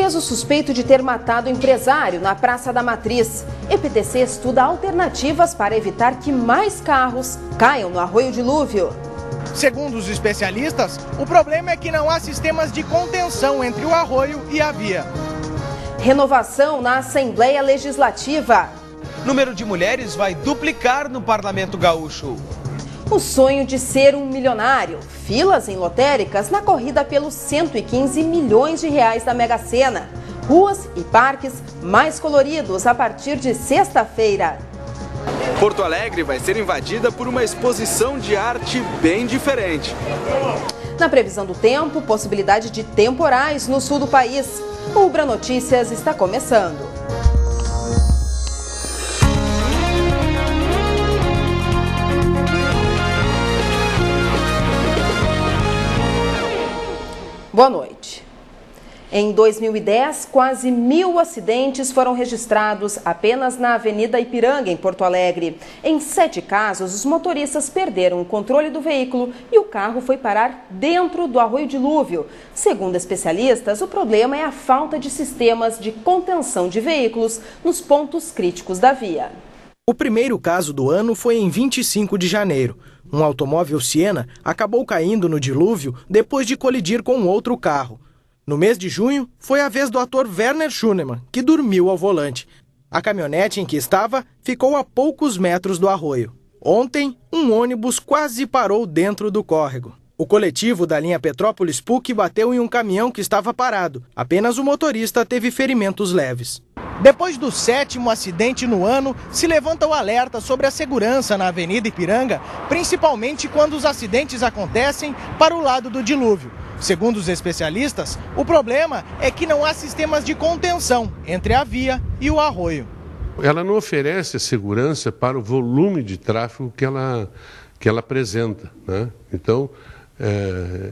preso suspeito de ter matado o empresário na Praça da Matriz. EPTC estuda alternativas para evitar que mais carros caiam no Arroio Dilúvio. Segundo os especialistas, o problema é que não há sistemas de contenção entre o arroio e a via. Renovação na Assembleia Legislativa. Número de mulheres vai duplicar no Parlamento Gaúcho. O sonho de ser um milionário. Filas em lotéricas na corrida pelos 115 milhões de reais da Mega Sena. Ruas e parques mais coloridos a partir de sexta-feira. Porto Alegre vai ser invadida por uma exposição de arte bem diferente. Na previsão do tempo, possibilidade de temporais no sul do país. O Ubra Notícias está começando. Boa noite. Em 2010, quase 1.000 acidentes foram registrados apenas na Avenida Ipiranga, em Porto Alegre. Em 7 casos, os motoristas perderam o controle do veículo e o carro foi parar dentro do Arroio Dilúvio. Segundo especialistas, o problema é a falta de sistemas de contenção de veículos nos pontos críticos da via. O primeiro caso do ano foi em 25 de janeiro. Um automóvel Siena acabou caindo no dilúvio depois de colidir com outro carro. No mês de junho, foi a vez do ator Werner Schunemann, que dormiu ao volante. A caminhonete em que estava ficou a poucos metros do arroio. Ontem, um ônibus quase parou dentro do córrego. O coletivo da linha Petrópolis PUC bateu em um caminhão que estava parado. Apenas o motorista teve ferimentos leves. Depois do 7º acidente no ano, se levanta o alerta sobre a segurança na Avenida Ipiranga, principalmente quando os acidentes acontecem para o lado do dilúvio. Segundo os especialistas, o problema é que não há sistemas de contenção entre a via e o arroio. Ela não oferece segurança para o volume de tráfego que ela apresenta, né? Então,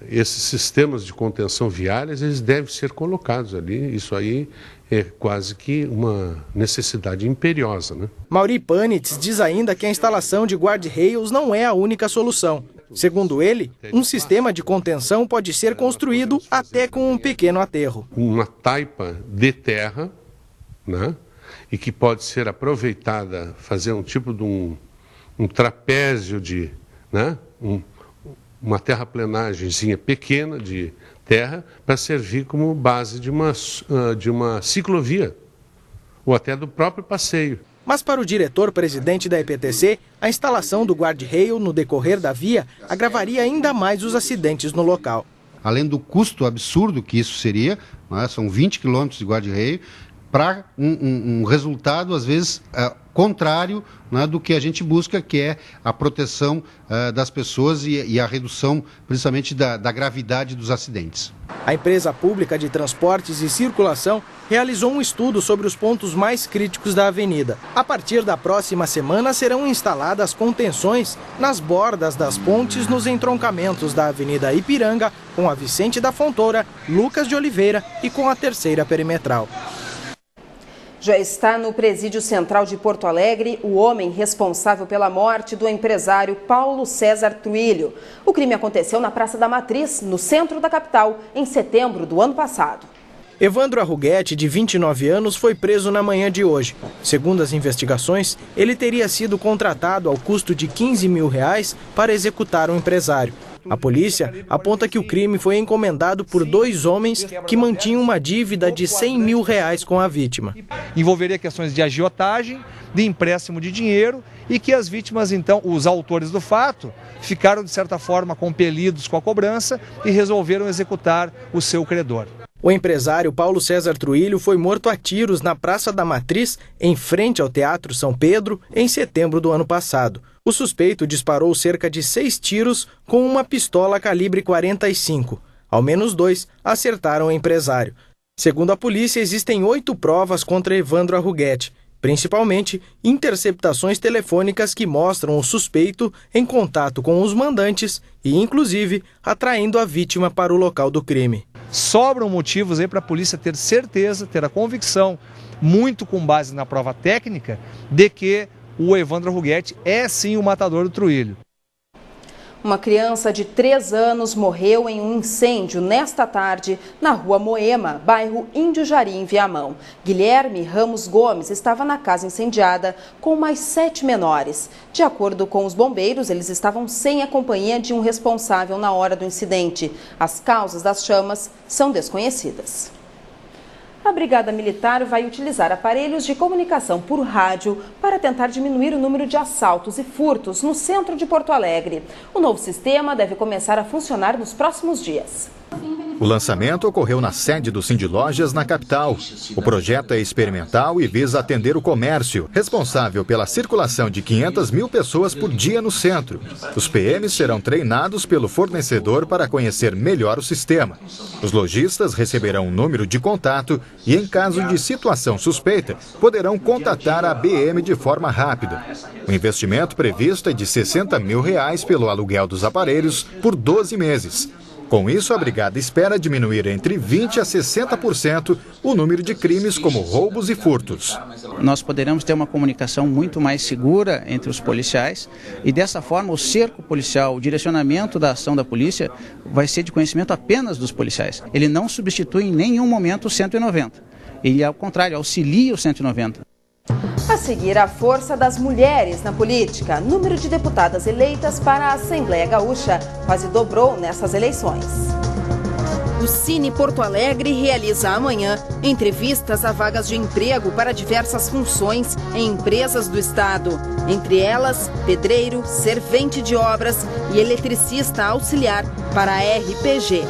esses sistemas de contenção viárias, eles devem ser colocados ali. Isso aí é quase que uma necessidade imperiosa, né? Mauri Panitz diz ainda que a instalação de guarda-rails não é a única solução. Segundo ele, um sistema de contenção pode ser construído até com um pequeno aterro. Uma taipa de terra, né? E que pode ser aproveitada, fazer um tipo de um trapézio de, né? Uma terraplenagemzinha pequena de terra para servir como base de uma ciclovia ou até do próprio passeio. Mas para o diretor-presidente da EPTC, a instalação do guarda-rail no decorrer da via agravaria ainda mais os acidentes no local. Além do custo absurdo que isso seria, né, são 20 quilômetros de guarda-rail, para um resultado, às vezes, contrário, né, do que a gente busca, que é a proteção das pessoas e a redução, principalmente, da gravidade dos acidentes. A empresa pública de transportes e circulação realizou um estudo sobre os pontos mais críticos da avenida. A partir da próxima semana serão instaladas contenções nas bordas das pontes nos entroncamentos da Avenida Ipiranga com a Vicente da Fontoura, Lucas de Oliveira e com a Terceira Perimetral. Já está no Presídio Central de Porto Alegre o homem responsável pela morte do empresário Paulo César Truílio. O crime aconteceu na Praça da Matriz, no centro da capital, em setembro do ano passado. Evandro Arruguete, de 29 anos, foi preso na manhã de hoje. Segundo as investigações, ele teria sido contratado ao custo de R$15 mil para executar o empresário. A polícia aponta que o crime foi encomendado por 2 homens que mantinham uma dívida de R$100 mil com a vítima. Envolveria questões de agiotagem, de empréstimo de dinheiro e que as vítimas, então, os autores do fato, ficaram de certa forma compelidos com a cobrança e resolveram executar o seu credor. O empresário Paulo César Truílio foi morto a tiros na Praça da Matriz, em frente ao Teatro São Pedro, em setembro do ano passado. O suspeito disparou cerca de 6 tiros com uma pistola calibre 45. Ao menos 2 acertaram o empresário. Segundo a polícia, existem 8 provas contra Evandro Arruguete, principalmente interceptações telefônicas que mostram o suspeito em contato com os mandantes e, inclusive, atraindo a vítima para o local do crime. Sobram motivos aí para a polícia ter certeza, ter a convicção, muito com base na prova técnica, de que o Evandro Arruguete é sim o matador do Truílio. Uma criança de 3 anos morreu em um incêndio nesta tarde na rua Moema, bairro Índio Jari, em Viamão. Guilherme Ramos Gomes estava na casa incendiada com mais 7 menores. De acordo com os bombeiros, eles estavam sem a companhia de um responsável na hora do incidente. As causas das chamas são desconhecidas. A Brigada Militar vai utilizar aparelhos de comunicação por rádio para tentar diminuir o número de assaltos e furtos no centro de Porto Alegre. O novo sistema deve começar a funcionar nos próximos dias. O lançamento ocorreu na sede do Sindilojas, na capital. O projeto é experimental e visa atender o comércio, responsável pela circulação de 500 mil pessoas por dia no centro. Os PMs serão treinados pelo fornecedor para conhecer melhor o sistema. Os lojistas receberão um número de contato e, em caso de situação suspeita, poderão contatar a BM de forma rápida. O investimento previsto é de R$60 mil pelo aluguel dos aparelhos por 12 meses. Com isso, a Brigada espera diminuir entre 20% a 60% o número de crimes como roubos e furtos. Nós poderemos ter uma comunicação muito mais segura entre os policiais e, dessa forma, o cerco policial, o direcionamento da ação da polícia vai ser de conhecimento apenas dos policiais. Ele não substitui em nenhum momento o 190. Ele, ao contrário, auxilia o 190. A seguir, a força das mulheres na política. O número de deputadas eleitas para a Assembleia Gaúcha quase dobrou nessas eleições. O Cine Porto Alegre realiza amanhã entrevistas a vagas de emprego para diversas funções em empresas do estado. Entre elas, pedreiro, servente de obras e eletricista auxiliar para a RPG.